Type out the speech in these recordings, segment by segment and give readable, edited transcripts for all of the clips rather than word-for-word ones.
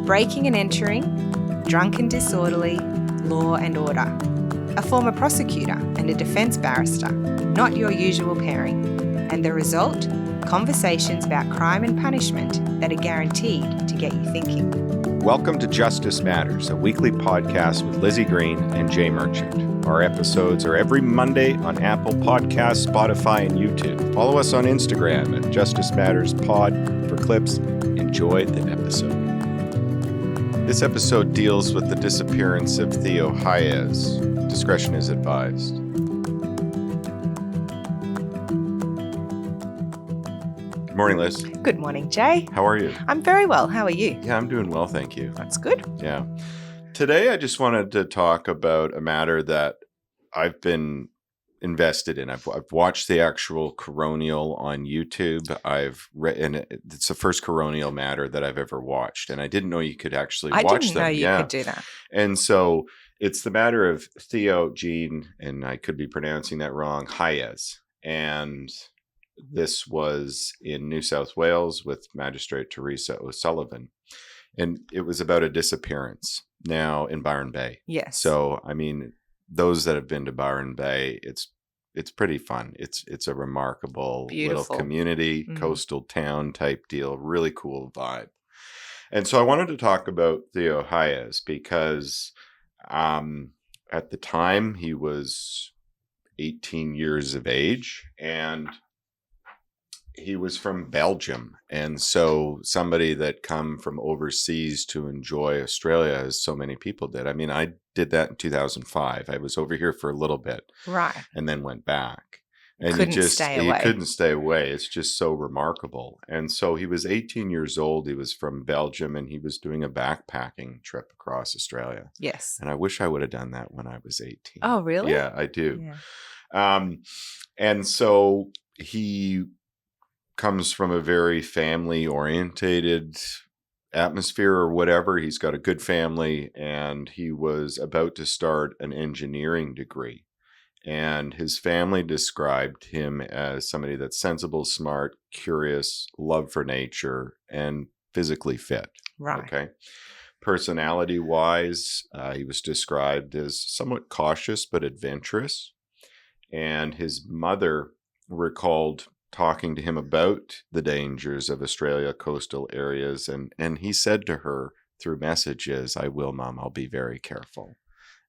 breaking and entering, drunk and disorderly, law and order. A former prosecutor and a defence barrister, not your usual pairing. And the result? Conversations about crime and punishment that are guaranteed to get you thinking. Welcome to Justice Matters, a weekly podcast with Lizzie Green and Jay Merchant. Our episodes are every Monday on Apple Podcasts, Spotify, and YouTube. Follow us on Instagram at Justice Matters Pod for clips. Enjoy the episode. This episode deals with the disappearance of Theo Hayez. Discretion is advised. Good morning, Liz. Good morning, Jay. How are you? I'm very well. How are you? Yeah, I'm doing well, thank you. That's good. Yeah. Today, I just wanted to talk about a matter that I've been invested in. I've watched the actual coronial on YouTube. I've read, and it's the first coronial matter that I've ever watched, and I didn't know you could actually watch them. I didn't know you could do that. And so it's the matter of Theo Jean, and I could be pronouncing that wrong, Hayez. And this was in New South Wales with Magistrate Teresa O'Sullivan. And it was about a disappearance now in Byron Bay. Yes. So, I mean, those that have been to Byron Bay, it's pretty fun. It's a remarkable Beautiful little community, coastal town type deal, really cool vibe. And so I wanted to talk about Theo Hayez because at the time he was 18 years of age and he was from Belgium. And so somebody that come from overseas to enjoy Australia, as so many people did. I mean, I did that in 2005. I was over here for a little bit. Right. And then went back. And couldn't you stay away. couldn't stay away. It's just so remarkable. And so he was 18 years old. He was from Belgium and he was doing a backpacking trip across Australia. Yes. And I wish I would have done that when I was 18. Oh, really? Yeah, I do. Yeah. And so he comes from a very family-orientated atmosphere or whatever. He's got a good family and he was about to start an engineering degree. And his family described him as somebody that's sensible, smart, curious, love for nature, and physically fit. Right. Okay. Personality-wise, he was described as somewhat cautious but adventurous. And his mother recalled talking to him about the dangers of Australia coastal areas. And he said to her through messages, "I will, Mom, I'll be very careful."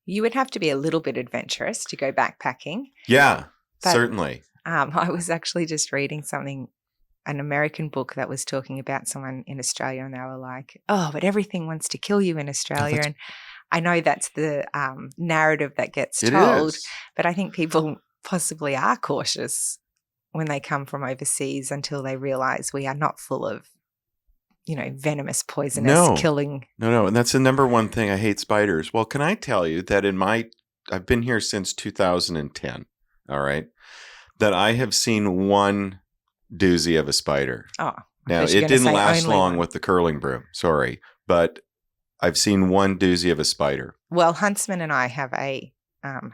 You would have to be a little bit adventurous to go backpacking. Yeah, But, certainly. I was actually just reading an American book that was talking about someone in Australia, and they were like, "Oh, but everything wants to kill you in Australia." And I know that's the narrative that gets told, but I think people possibly are cautious when they come from overseas until they realize we are not full of, venomous, poisonous, killing. No. And that's the number one thing. I hate spiders. Well, can I tell you that I've been here since 2010, all right, that I have seen one doozy of a spider. Oh, now it didn't last long with the curling broom. Sorry, but I've seen one doozy of a spider. Well, Huntsman and I have a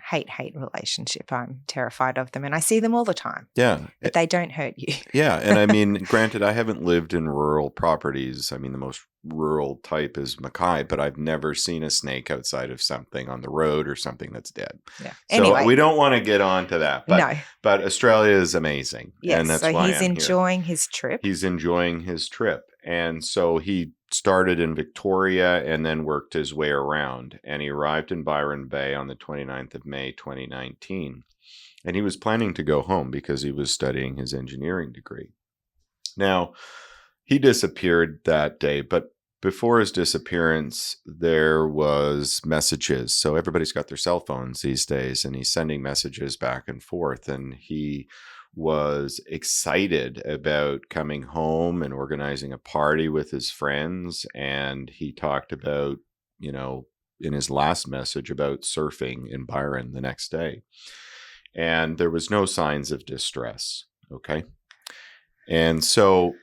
hate relationship. I'm terrified of them and I see them all the time. Yeah. But they don't hurt you. Yeah. And I mean, granted, I haven't lived in rural properties. I mean, the most rural type is Mackay, but I've never seen a snake outside of something on the road or something that's dead. Yeah. So anyway, we don't want to get on to that. But, no. But Australia is amazing. Yes. And that's so why he's I'm enjoying here. his trip. He's enjoying his trip. And so he started in Victoria and then worked his way around. And he arrived in Byron Bay on the 29th of May, 2019. And he was planning to go home because he was studying his engineering degree. Now, he disappeared that day, but before his disappearance, there was messages. So everybody's got their cell phones these days, and he's sending messages back and forth. And he was excited about coming home and organizing a party with his friends. And he talked about, in his last message about surfing in Byron the next day. And there was no signs of distress. Okay. And so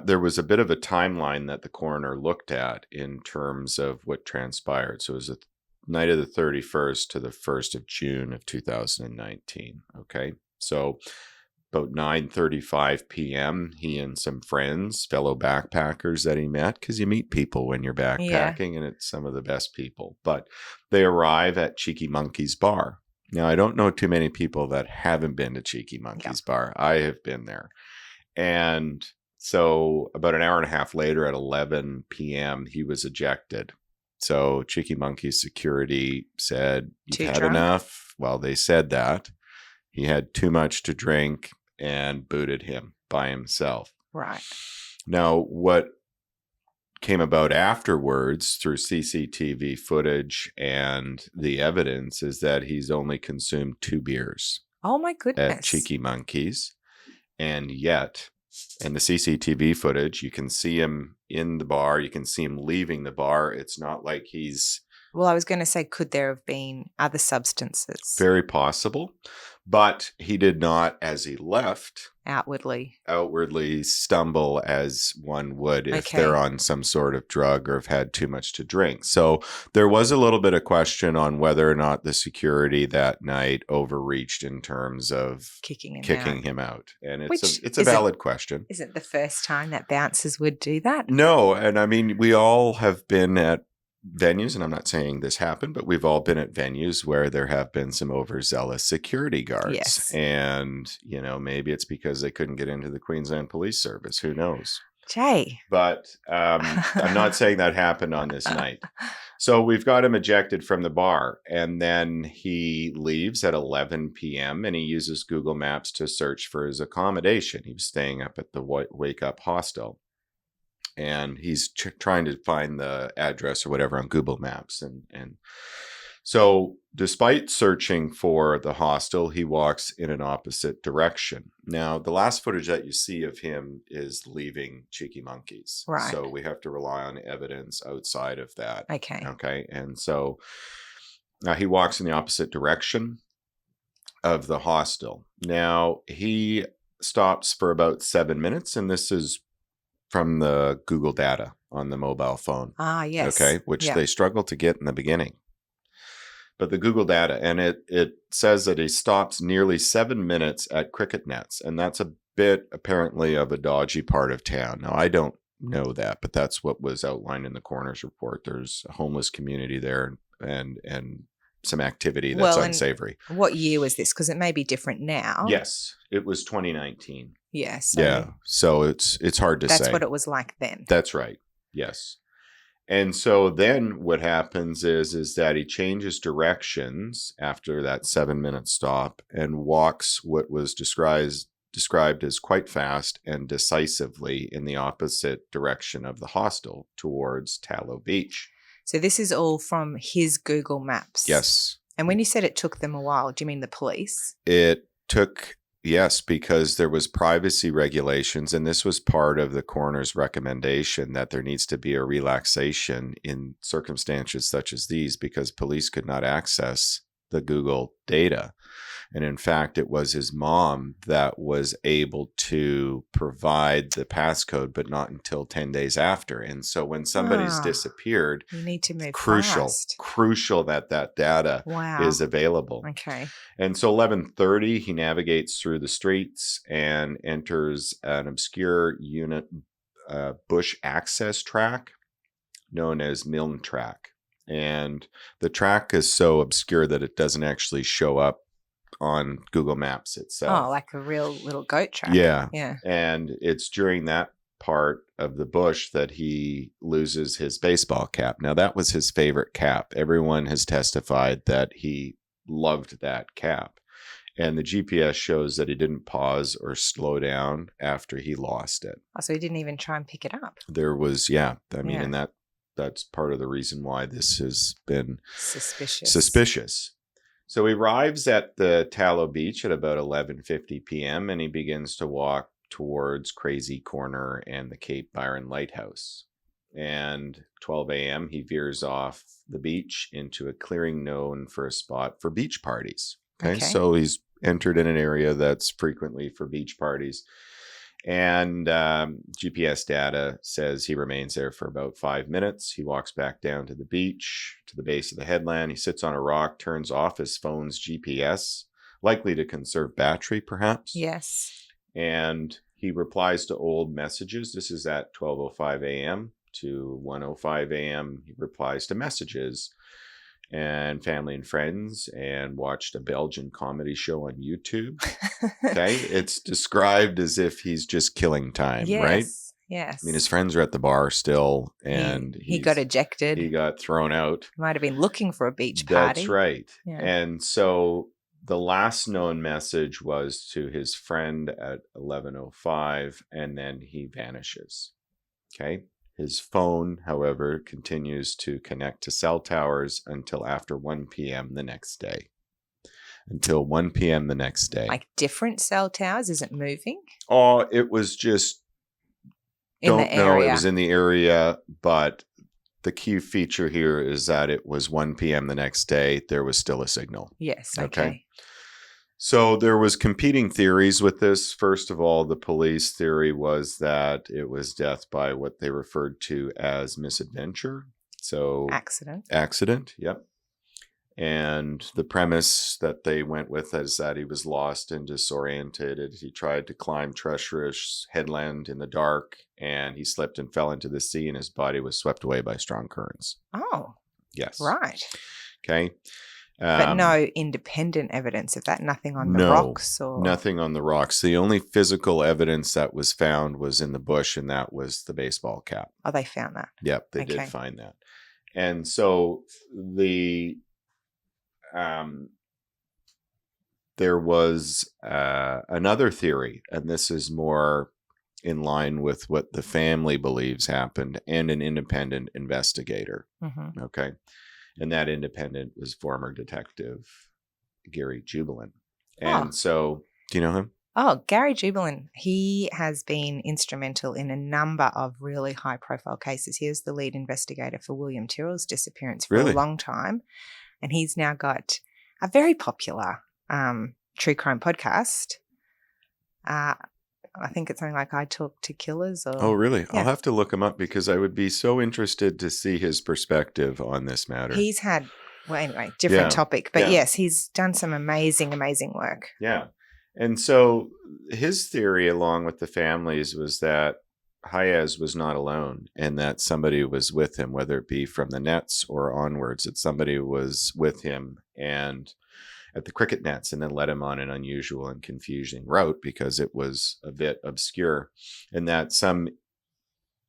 there was a bit of a timeline that the coroner looked at in terms of what transpired. So it was the night of the 31st to the 1st of June of 2019. Okay. So about 9:35 p.m., he and some friends, fellow backpackers that he met, because you meet people when you're backpacking, and it's some of the best people. But they arrive at Cheeky Monkey's bar. Now, I don't know too many people that haven't been to Cheeky Monkey's bar. I have been there. And so about an hour and a half later at 11 p.m., he was ejected. So Cheeky Monkey's security said, "You've had enough." Well, they said that. He had too much to drink and booted him by himself. Right. Now, what came about afterwards through CCTV footage and the evidence is that he's only consumed 2 beers. Oh, my goodness. At Cheeky Monkey's. And yet, in the CCTV footage, you can see him in the bar. You can see him leaving the bar. It's not like he's... Well, I was going to say, could there have been other substances? Very possible. But he did not, as he left, outwardly stumble as one would if they're on some sort of drug or have had too much to drink. So there was a little bit of question on whether or not the security that night overreached in terms of kicking him out. And it's a valid question. Isn't the first time that bouncers would do that? No. And I mean, we all have been at venues, and I'm not saying this happened, but we've all been at venues where there have been some overzealous security guards. Yes. And, maybe it's because they couldn't get into the Queensland Police Service. Who knows? Jay. But I'm not saying that happened on this night. So we've got him ejected from the bar, and then he leaves at 11 p.m. and he uses Google Maps to search for his accommodation. He was staying up at the Wake Up Hostel. And he's trying to find the address or whatever on Google Maps. And so despite searching for the hostel, he walks in an opposite direction. Now, the last footage that you see of him is leaving Cheeky Monkey's. Right. So we have to rely on evidence outside of that. Okay. And so he walks in the opposite direction of the hostel. Now, he stops for about 7 minutes, and this is from the Google data on the mobile phone. Ah, yes. Okay, which they struggled to get in the beginning. But the Google data, and it says that he stops nearly 7 minutes at Cricket Nets, and that's a bit apparently of a dodgy part of town. Now, I don't know that, but that's what was outlined in the coroner's report. There's a homeless community there and some activity that's unsavory. What year was this? Because it may be different now. Yes, it was 2019. Yes. So it's hard to say. That's what it was like then. That's right. Yes. And so then what happens is that he changes directions after that 7-minute stop and walks what was described as quite fast and decisively in the opposite direction of the hostel towards Tallow Beach. So this is all from his Google Maps. Yes. And when you said it took them a while, do you mean the police? It took... Yes, because there was privacy regulations, and this was part of the coroner's recommendation that there needs to be a relaxation in circumstances such as these because police could not access the Google data. And in fact, it was his mom that was able to provide the passcode, but not until 10 days after. And so when somebody's disappeared, you need to move crucial that data is available. Okay. And so 11:30, he navigates through the streets and enters an obscure bush access track known as Milne Track. And the track is so obscure that it doesn't actually show up on Google Maps itself. Oh, like a real little goat track. Yeah. And it's during that part of the bush that he loses his baseball cap. Now, that was his favorite cap. Everyone has testified that he loved that cap. And the GPS shows that he didn't pause or slow down after he lost it. Oh, so he didn't even try and pick it up. There was, and that's part of the reason why this has been suspicious. So he arrives at the Tallow Beach at about 11:50 p.m. and he begins to walk towards Crazy Corner and the Cape Byron Lighthouse. And 12 a.m. he veers off the beach into a clearing known for a spot for beach parties. Okay. So he's entered in an area that's frequently for beach parties. And GPS data says he remains there for about 5 minutes. He walks back down to the beach, to the base of the headland. He sits on a rock, turns off his phone's GPS, likely to conserve battery, perhaps. Yes. and he replies to old messages. This is at 12:05 a.m. to 1:05 a.m. He replies to messages and family and friends, and watched a Belgian comedy show on YouTube. Okay. It's described as if he's just killing time, right? Yes. I mean, his friends are at the bar still, and he got ejected. He got thrown out. He might have been looking for a beach party. That's right. Yeah. And so the last known message was to his friend at 11:05, and then he vanishes. Okay. His phone, however, continues to connect to cell towers until after 1 p.m. the next day. Until 1 p.m. the next day. Like different cell towers? Is it moving? Oh, it was just, in the area. It was in the area, but the key feature here is that it was 1 p.m. the next day. There was still a signal. Yes. Okay. So there was competing theories with this. First of all, the police theory was that it was death by what they referred to as misadventure. So accident. Yep. And the premise that they went with is that he was lost and disoriented. He tried to climb treacherous headland in the dark, and he slipped and fell into the sea, and his body was swept away by strong currents. Oh. Yes. Right. Okay. But no independent evidence of that? Nothing on the rocks? Or Nothing on the rocks. The only physical evidence that was found was in the bush, and that was the baseball cap. Oh, they found that? Yep, they did find that. And so there was another theory, and this is more in line with what the family believes happened, and an independent investigator. Mm-hmm. Okay. And that independent was former detective Gary Jubilin. And so, do you know him? Oh, Gary Jubilin. He has been instrumental in a number of really high-profile cases. He was the lead investigator for William Tyrrell's disappearance for a long time. And he's now got a very popular true crime podcast. I think it's something like I Talk to Killers. Oh, really? Yeah. I'll have to look him up because I would be so interested to see his perspective on this matter. He's had, well, anyway, different topic. But yes, he's done some amazing, amazing work. Yeah. And so his theory, along with the family's, was that Hayez was not alone and that somebody was with him, whether it be from the nets or onwards, that somebody was with him and at the cricket nets, and then led him on an unusual and confusing route because it was a bit obscure, and that some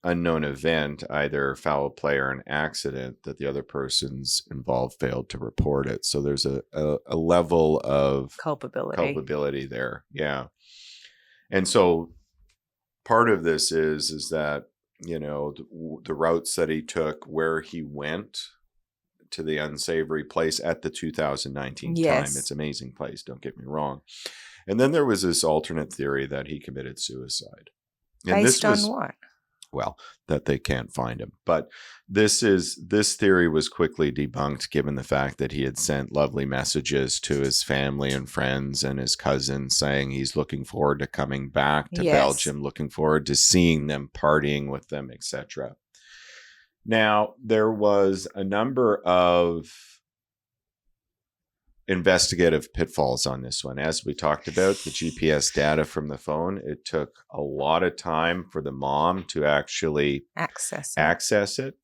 unknown event, either foul play or an accident, that the other persons involved failed to report it. So there's a level of culpability there. Yeah. And so part of this is that, you know, the routes that he took, where he went to the unsavory place at the 2019 time. It's an amazing place, don't get me wrong. And then there was this alternate theory that he committed suicide. And Based on what? Well, that they can't find him. But this theory was quickly debunked, given the fact that he had sent lovely messages to his family and friends and his cousins saying he's looking forward to coming back to Belgium, looking forward to seeing them, partying with them, etc. Now, there was a number of investigative pitfalls on this one. As we talked about, the GPS data from the phone, it took a lot of time for the mom to actually access it.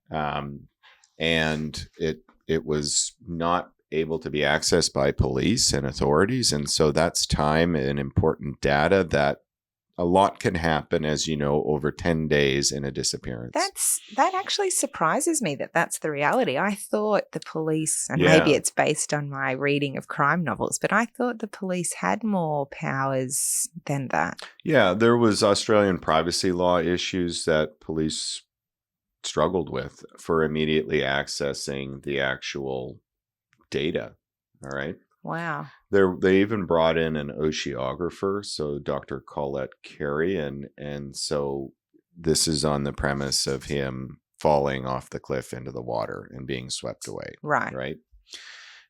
And it was not able to be accessed by police and authorities. And so that's time and important data that a lot can happen, as you know, over 10 days in a disappearance. That actually surprises me that that's the reality. I thought the police, and maybe it's based on my reading of crime novels, but I thought the police had more powers than that. Yeah, there was Australian privacy law issues that police struggled with for immediately accessing the actual data. All right. Wow. They even brought in an oceanographer, so Dr. Colette Carey, and so this is on the premise of him falling off the cliff into the water and being swept away. Right.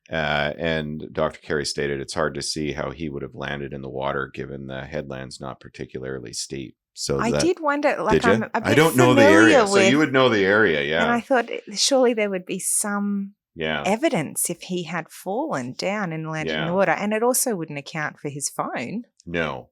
And Dr. Carey stated it's hard to see how he would have landed in the water given the headland's not particularly steep. So I did wonder, like, I'm a bit I don't know the area, so you would know the area, yeah. And I thought surely there would be some evidence if he had fallen down and landed in the water. And it also wouldn't account for his phone. No.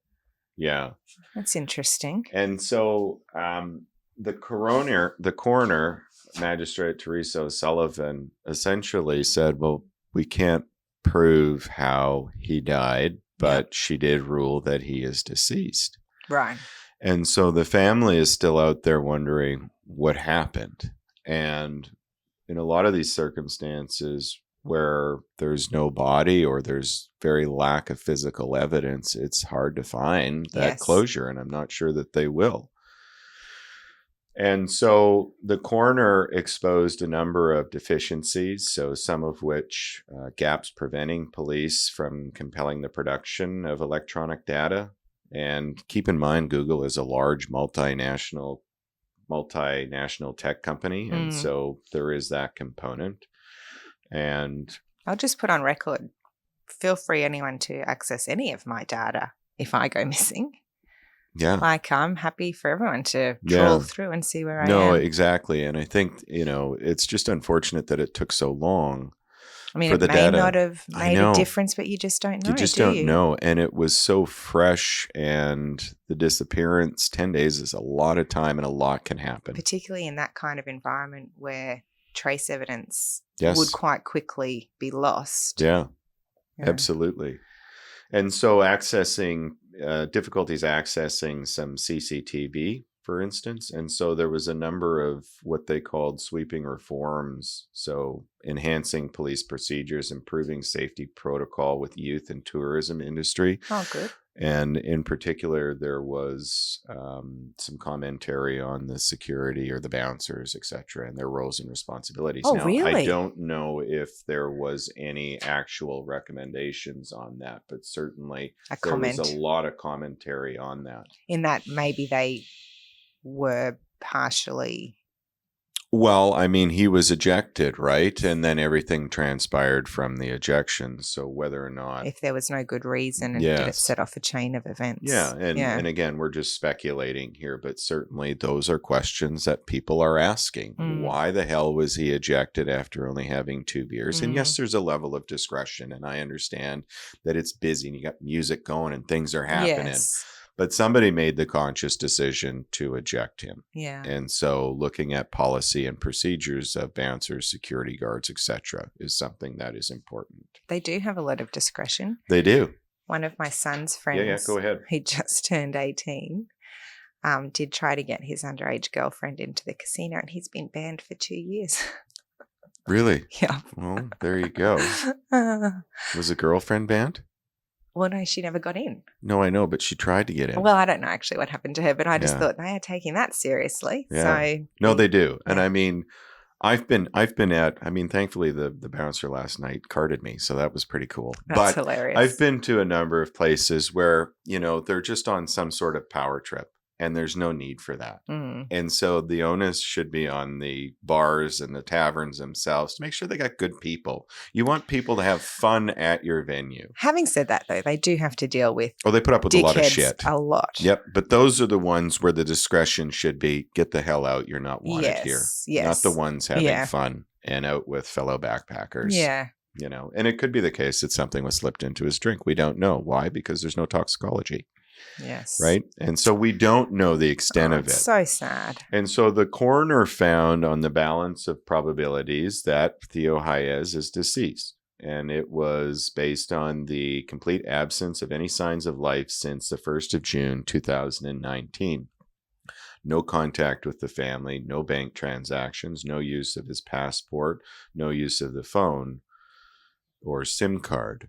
Yeah. That's interesting. And so the coroner, Magistrate Teresa O'Sullivan, essentially said, well, we can't prove how he died, but she did rule that he is deceased. Right. And so the family is still out there wondering what happened. And in a lot of these circumstances where there's no body or there's very lack of physical evidence, it's hard to find that closure. And I'm not sure that they will. And so the coroner exposed a number of deficiencies, so some of which gaps preventing police from compelling the production of electronic data. And keep in mind, Google is a large multinational tech company. And so there is that component. And I'll just put on record, feel free anyone to access any of my data if I go missing. Yeah. Like, I'm happy for everyone to trawl through and see where I am. No, exactly. And I think, it's just unfortunate that it took so long. I mean, for it the may data. not have made a difference, but you just don't know. You just don't know. And it was so fresh, and the disappearance, 10 days is a lot of time, and a lot can happen. Particularly in that kind of environment where trace evidence would quite quickly be lost. Yeah, absolutely. And so difficulties accessing some CCTV, for instance. And so there was a number of what they called sweeping reforms. So enhancing police procedures, improving safety protocol with youth and tourism industry. Oh, good. And in particular, there was some commentary on the security or the bouncers, et cetera, and their roles and responsibilities. Oh, now, really? I don't know if there was any actual recommendations on that, but certainly there was a lot of commentary on that. In that maybe they were partially... Well, I mean, he was ejected, right? And then everything transpired from the ejection. So whether or not... If there was no good reason, and did it set off a chain of events? Yeah. And again, we're just speculating here, but certainly those are questions that people are asking. Why the hell was he ejected after only having 2 beers? And yes, there's a level of discretion, and I understand that it's busy and you got music going and things are happening. Yes. But somebody made the conscious decision to eject him. Yeah. And so looking at policy and procedures of bouncers, security guards, etc., is something that is important. They do have a lot of discretion. They do. One of my son's friends, go ahead. He just turned 18, did try to get his underage girlfriend into the casino, and he's been banned for 2 years. Really? Yeah. Well, there you go. Was the girlfriend banned? Well, no, she never got in. No, I know, but she tried to get in. Well, I don't know actually what happened to her, but I just thought they are taking that seriously. Yeah. So no, they do. And I mean, I've been thankfully the bouncer last night carded me, so that was pretty cool. That's hilarious. I've been to a number of places where, they're just on some sort of power trip, and there's no need for that. And so the onus should be on the bars and the taverns themselves to make sure they got good people. You want people to have fun at your venue. Having said that, though, they do have to deal with they put up with a lot of shit. A lot. Yep. But those are the ones where the discretion should be, get the hell out. You're not wanted here. Yes. Not the ones having fun and out with fellow backpackers. Yeah. And it could be the case that something was slipped into his drink. We don't know. Why? Because there's no toxicology. Yes. Right? And so we don't know the extent of it. It's so sad. And so the coroner found on the balance of probabilities that Theo Hayez is deceased. And it was based on the complete absence of any signs of life since the 1st of June, 2019. No contact with the family, no bank transactions, no use of his passport, no use of the phone or SIM card.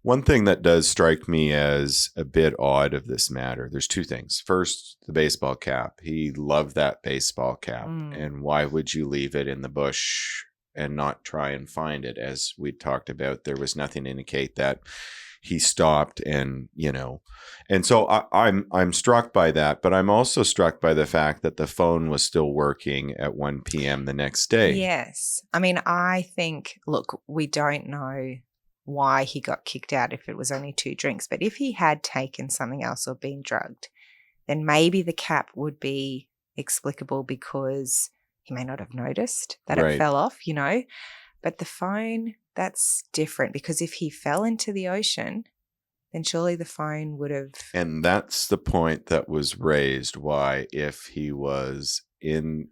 One thing that does strike me as a bit odd of this matter, there's 2 things. First, the baseball cap. He loved that baseball cap. And why would you leave it in the bush and not try and find it? As we talked about, there was nothing to indicate that he stopped and, And so I'm struck by that, but I'm also struck by the fact that the phone was still working at 1 p.m. the next day. Yes. I mean, I think, look, we don't know why he got kicked out if it was only 2 drinks. But if he had taken something else or been drugged, then maybe the cap would be explicable because he may not have noticed that it fell off, But the phone, that's different because if he fell into the ocean, then surely the phone would have. And that's the point that was raised. Why, if he was in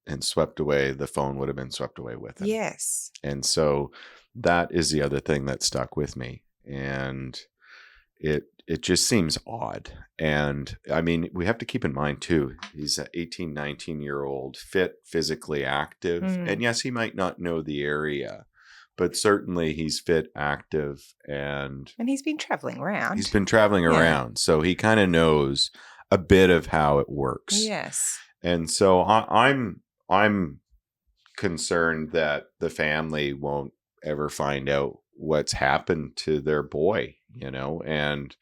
and swept away, the phone would have been swept away with him. Yes. And so that is the other thing that stuck with me. And it just seems odd. And I mean, we have to keep in mind too, he's an 18, 19-year-old, fit, physically active. And yes, he might not know the area, but certainly he's fit, active, and he's been traveling around. He's been traveling around. So he kind of knows a bit of how it works. Yes. And so I'm concerned that the family won't ever find out what's happened to their boy, and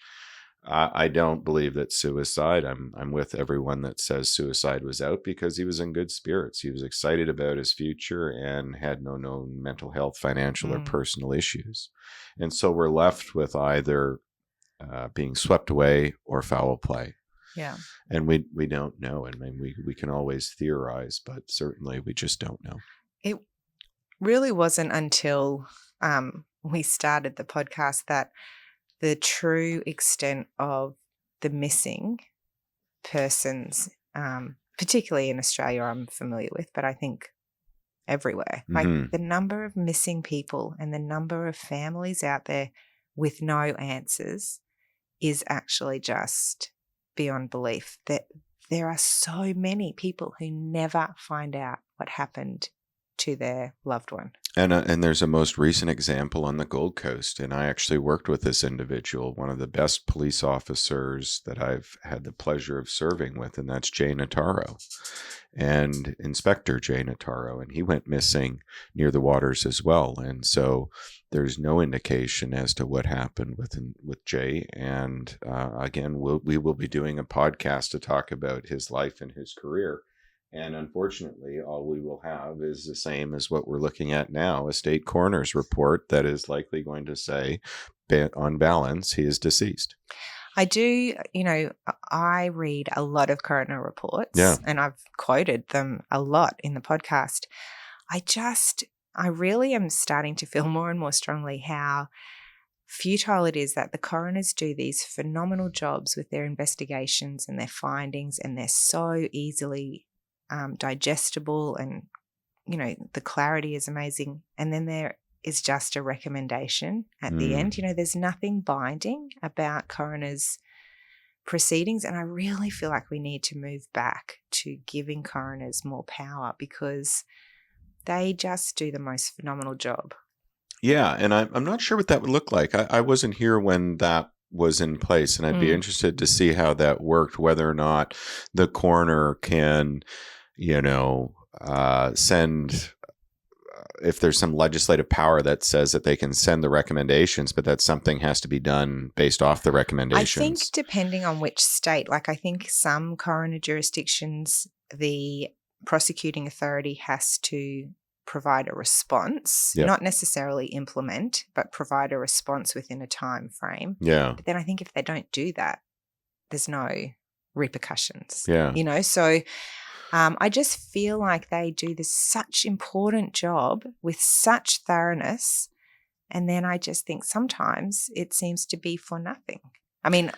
I don't believe that suicide. I'm with everyone that says suicide was out, because he was in good spirits. He was excited about his future and had no known mental health, financial, or personal issues. And so we're left with either being swept away or foul play. Yeah. And we don't know. I mean, we can always theorize, but certainly we just don't know. It really wasn't until we started the podcast that the true extent of the missing persons, particularly in Australia, I'm familiar with, but I think everywhere, like the number of missing people and the number of families out there with no answers is actually just beyond belief. That there are so many people who never find out what happened to their loved one. And there's a most recent example on the Gold Coast, and I actually worked with this individual, one of the best police officers that I've had the pleasure of serving with, and that's Jay Notaro, and Inspector Jay Notaro, and he went missing near the waters as well. And so there's no indication as to what happened with Jay. And again, we will be doing a podcast to talk about his life and his career. And unfortunately, all we will have is the same as what we're looking at now, a state coroner's report that is likely going to say, on balance, he is deceased. I do, I read a lot of coroner reports, and I've quoted them a lot in the podcast. I really am starting to feel more and more strongly how futile it is that the coroners do these phenomenal jobs with their investigations and their findings, and they're so easily digestible, and the clarity is amazing, and then there is just a recommendation at the end. There's nothing binding about coroners' proceedings, and I really feel like we need to move back to giving coroners more power, because they just do the most phenomenal job. Yeah, and I'm not sure what that would look like. I wasn't here when that was in place, and I'd be interested to see how that worked, whether or not the coroner can send, if there's some legislative power that says that they can send the recommendations, but that something has to be done based off the recommendations. I think depending on which state, like I think some coroner jurisdictions, the prosecuting authority has to provide a response, not necessarily implement, but provide a response within a time frame. Yeah. But then I think if they don't do that, there's no repercussions. Yeah. So I just feel like they do this such important job with such thoroughness, and then I just think sometimes it seems to be for nothing. I mean,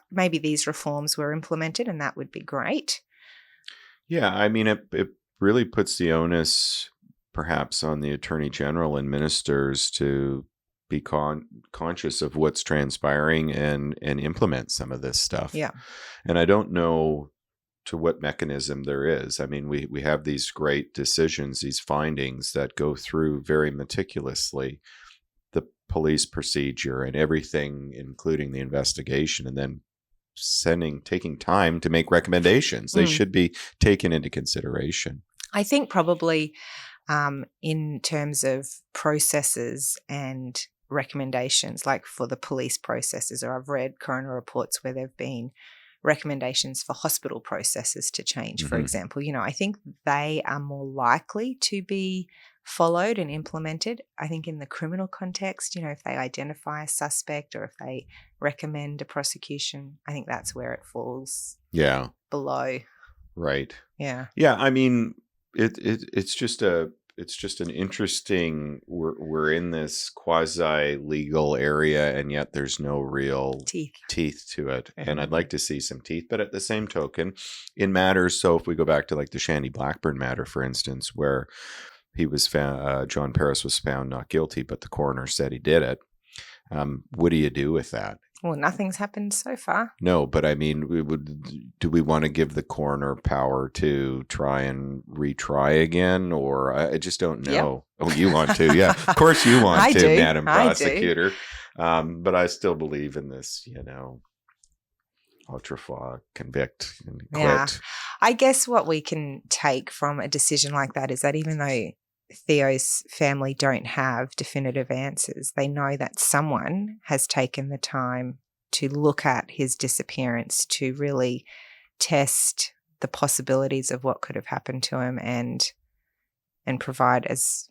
maybe these reforms were implemented and that would be great. Yeah, I mean, it really puts the onus perhaps on the Attorney General and ministers to be conscious of what's transpiring and implement some of this stuff. Yeah. And I don't know to what mechanism there is. I mean, we have these great decisions, these findings that go through very meticulously the police procedure and everything, including the investigation, and then taking time to make recommendations. They should be taken into consideration. I think probably in terms of processes and recommendations, like for the police processes, or I've read coroner reports where there've been recommendations for hospital processes to change, for example. I think they are more likely to be followed and implemented. I think in the criminal context, if they identify a suspect or if they recommend a prosecution, I think that's where it falls below. Right. Yeah. Yeah, I mean, it's just it's just an interesting. We're in this quasi legal area, and yet there's no real teeth to it. And I'd like to see some teeth, but at the same token, in matters. So if we go back to like the Shandy Blackburn matter, for instance, where he was found, John Paris was found not guilty, but the coroner said he did it. What do you do with that? Well, nothing's happened so far. No, but I mean, do we want to give the coroner power to try and retry again? Or I just don't know. Yep. Oh, you want to? Yeah, of course you want to, Madam Prosecutor. But I still believe in this, ultra convict and quit. Yeah. I guess what we can take from a decision like that is that even though Theo's family don't have definitive answers, they know that someone has taken the time to look at his disappearance to really test the possibilities of what could have happened to him and provide as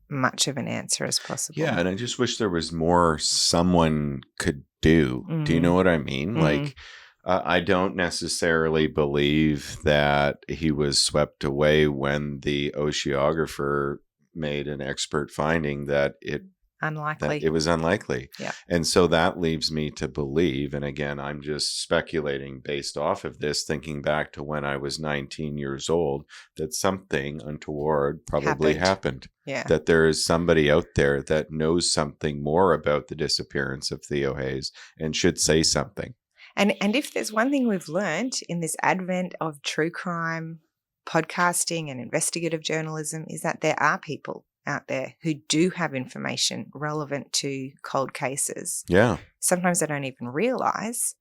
much of an answer as possible. Yeah, and I just wish there was more someone could do. Mm-hmm. Do you know what I mean? Mm-hmm. Like, I don't necessarily believe that he was swept away when the oceanographer made an expert finding that it was unlikely. Yeah. And so that leaves me to believe, and again, I'm just speculating based off of this, thinking back to when I was 19 years old, that something untoward probably happened. Yeah. That there is somebody out there that knows something more about the disappearance of Theo Hayez and should say something. And if there's one thing we've learned in this advent of true crime podcasting and investigative journalism is that there are people out there who do have information relevant to cold cases. Yeah. Sometimes they don't even realize,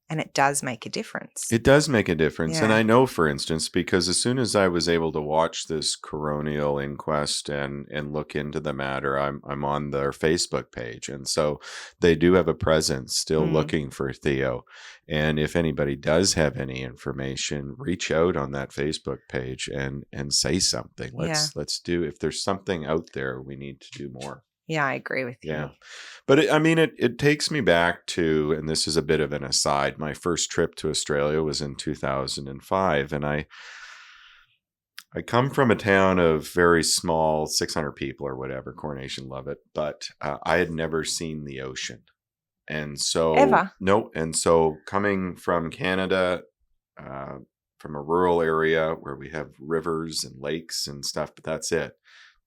and it does make a difference. It does make a difference. Yeah. And I know, for instance, because as soon as I was able to watch this coronial inquest and look into the matter, I'm on their Facebook page. And so they do have a presence still looking for Theo. And if anybody does have any information, reach out on that Facebook page and say something. Let's do, if there's something out there, we need to do more. Yeah, I agree with you. Yeah. But it takes me back to, and this is a bit of an aside, my first trip to Australia was in 2005. And I come from a town of very small, 600 people or whatever, Coronation, love it. But I had never seen the ocean. And so, ever? No. And so coming from Canada, from a rural area where we have rivers and lakes and stuff, but that's it,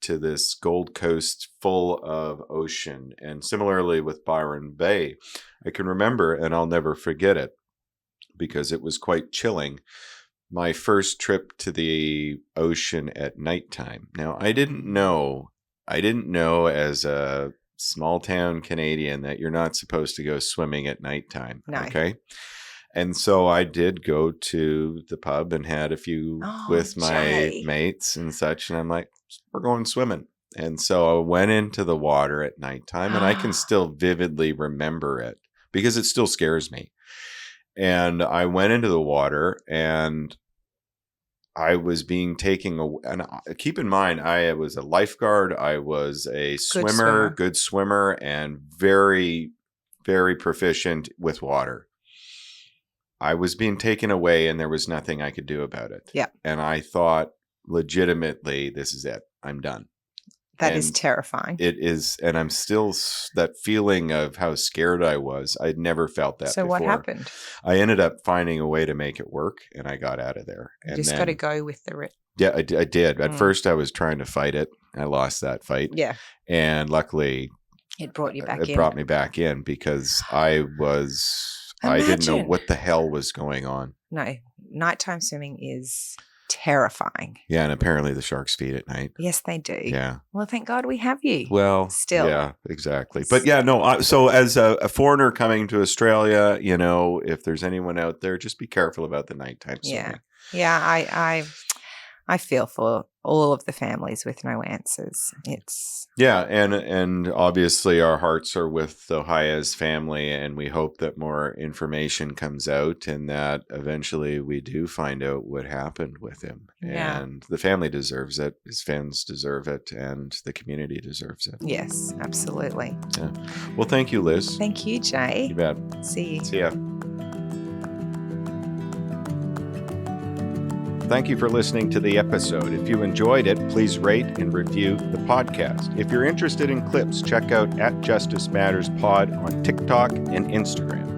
to this Gold Coast full of ocean. And similarly with Byron Bay, I can remember, and I'll never forget it because it was quite chilling, my first trip to the ocean at nighttime. Now, I didn't know as a small town Canadian that you're not supposed to go swimming at nighttime. No. Okay. And so I did go to the pub and had a few with my mates and such. And I'm like, we're going swimming. And so I went into the water at nighttime, and I can still vividly remember it because it still scares me. And I went into the water, and I was being taken away. And keep in mind, I was a lifeguard. I was a good swimmer, and very, very proficient with water. I was being taken away, and there was nothing I could do about it. Yeah. And I thought, legitimately, this is it. I'm done. That is terrifying. It is. And I'm still, that feeling of how scared I was, I'd never felt that before. So what happened? I ended up finding a way to make it work, and I got out of there. You just got to go with the rip. Yeah, I did. At first, I was trying to fight it. I lost that fight. Yeah. And luckily, it brought you back in. It brought me back in because I didn't know what the hell was going on. No, nighttime swimming is terrifying. Yeah, and apparently the sharks feed at night. Yes, they do. Yeah. Well, thank God we have you. Well, still. Yeah, exactly. But yeah, no. So as a foreigner coming to Australia, if there's anyone out there, just be careful about the nighttime swimming. Yeah. I feel for all of the families with no answers. And obviously our hearts are with the Hayez family, and we hope that more information comes out and that eventually we do find out what happened with him. Yeah. And the family deserves it, his fans deserve it, and the community deserves it. Yes, absolutely. Yeah. Well, thank you, Liz. Thank you, Jay. You bet. See you. See ya. thank you for listening to the episode. If you enjoyed it, please rate and review the podcast. If you're interested in clips, check out @Justice Matters Pod on TikTok and Instagram.